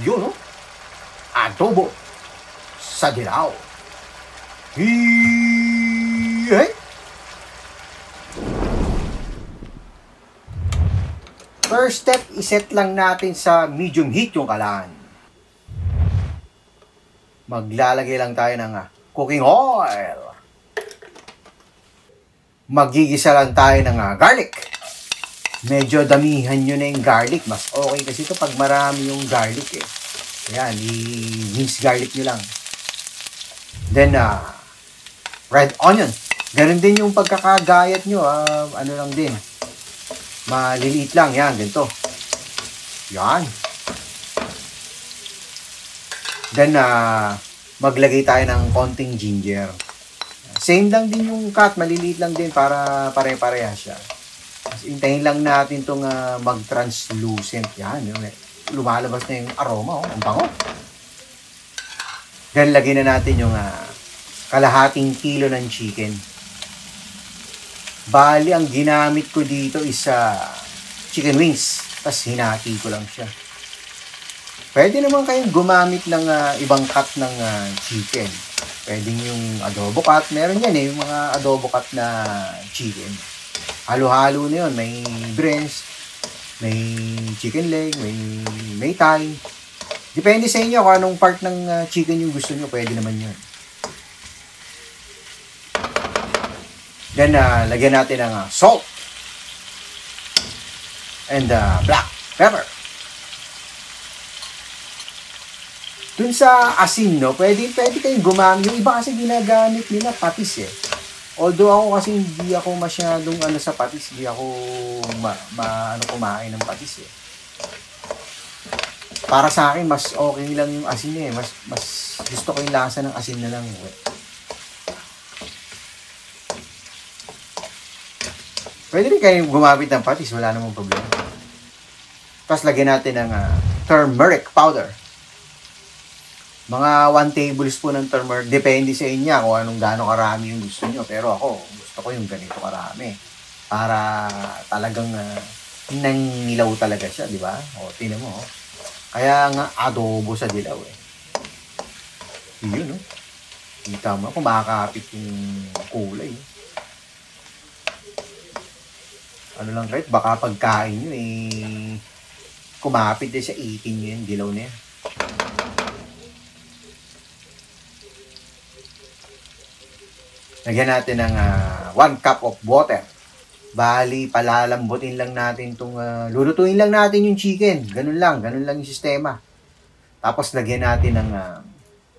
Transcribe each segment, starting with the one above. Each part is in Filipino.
Yun, no? Adobo sa dilaw. Hey! First step, iset lang natin sa medium heat yung kalan. Maglalagay lang tayo ng cooking oil. Magigisa lang tayo ng garlic. Medyo damihan nyo na yung garlic. Mas okay kasi ito pag marami yung garlic eh. Ayan, i-mince garlic nyo lang. Then, red onion. Ganun din yung pagkakagayat nyo. Ano lang din. Maliliit lang. Yan, ganito. Yan. Then, maglagay tayo ng konting ginger. Same lang din yung cut. Maliliit lang din para pare-pareha siya. Hintayin lang natin itong mag-translucent. Yan. Lumalabas na yung aroma. Ang bango. Then, lagyan na natin yung kalahating kilo ng chicken. Bali, ang ginamit ko dito is chicken wings. Tapos hinati ko lang siya. Pwede naman kayong gumamit ng ibang cut ng chicken. Pwede yung adobo cut. Meron yan yung mga adobo cut na chicken. Halo-halo na yun. May breast, may chicken leg, may thigh. Depende sa inyo kung anong part ng chicken yung gusto nyo. Pwede naman yun. Then, lagyan natin ng salt and black pepper. Dun sa asin, no, pwede kayong gumamit. Yung iba kasi ginagamit nila patis eh. Although ako kasi hindi ako masyadong sa patis. Hindi ako kumain ng patis eh. Para sa akin, mas okay lang yung asin eh. Mas gusto ko yung lasa ng asin na lang eh. Pwede rin kayong gumamit ng patis, wala namang problema. Tapos lagyan natin ng turmeric powder. Mga 1 tablespoon ng turmeric. Depende sa inyo kung anong gaano karami yung gusto nyo. Pero ako, gusto ko yung ganito karami. Para talagang nangilaw talaga siya, di ba? O, tinan mo. Kaya nga, adobo sa dilaw eh. Yun, no? Kita mo, kumakapit yung kulay. Ano lang kahit, baka pagkain nyo kumapit din sa itin nyo yung dilaw na yan. Lagyan natin ng 1 cup of water. Bali, palalambutin lang natin lulutuin lang natin yung chicken. Ganun lang yung sistema. Tapos lagyan natin ng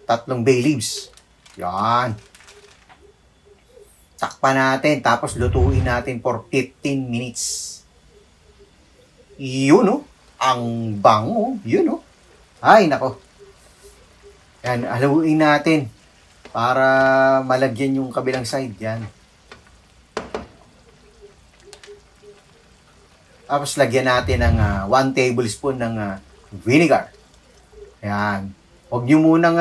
3 bay leaves. Yan. Takpan natin, tapos lutuin natin for 15 minutes. Yun, no? Ang bango. Yun, no? Ay, nako. Yan, haluin natin para malagyan yung kabilang side. Yan. Tapos lagyan natin ng 1 tablespoon ng vinegar. Yan. Huwag nyo nang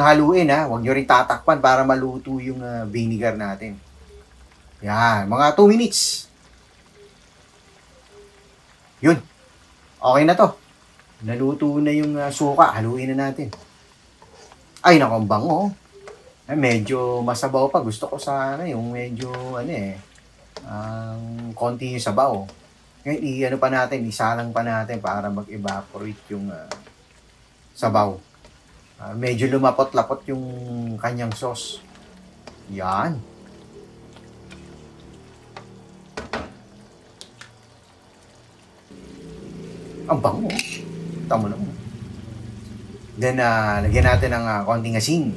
haluin Huwag nyo rin tatakpan para maluto yung vinegar natin. Yan, mga 2 minutes. Yun. Okay na to. Naluto na yung suka. Haluin na natin. Ay, naku, ang bango. Medyo masabaw pa. Gusto ko sana yung medyo, konti yung sabaw. Ngayon, isalang pa natin para mag-evaporate yung sabaw. Medyo lumapot-lapot yung kanyang sauce. Yan. Ang bango. Tama na mo. Then, lagyan natin ng konting asin.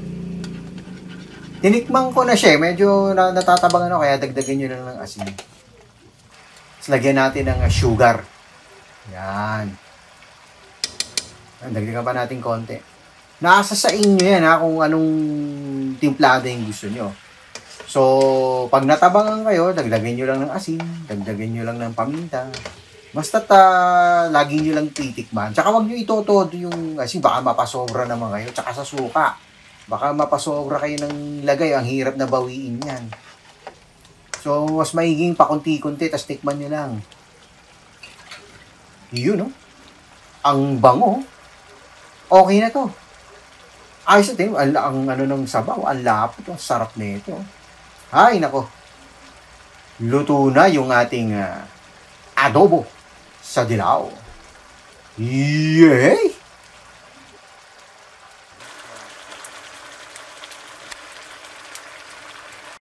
Tinikman ko na siya eh. Medyo natatabangan ako, kaya dagdagan nyo lang ng asin. Tapos lagyan natin ng sugar. Yan. Dagdagan pa natin konti. Nasa sa inyo yan kung anong timplada yung gusto nyo. So, pag natabangan kayo, dagdagan nyo lang ng asin, dagdagan nyo lang ng paminta. Basta't lagi nyo lang titikman. Tsaka wag nyo itotodo yung asin, baka mapasobra naman kayo. Tsaka sa suka, baka mapasobra kayo ng lagay. Ang hirap na bawiin yan. So, mas maiging pakunti-kunti, tas tikman nyo lang. Yun, no? Ang bango. Okay na to. Ayos natin, ang ano ng sabaw, ang lapot, ang sarap nito. Ay, nako. Luto na yung ating adobo sa dilaw. Yay!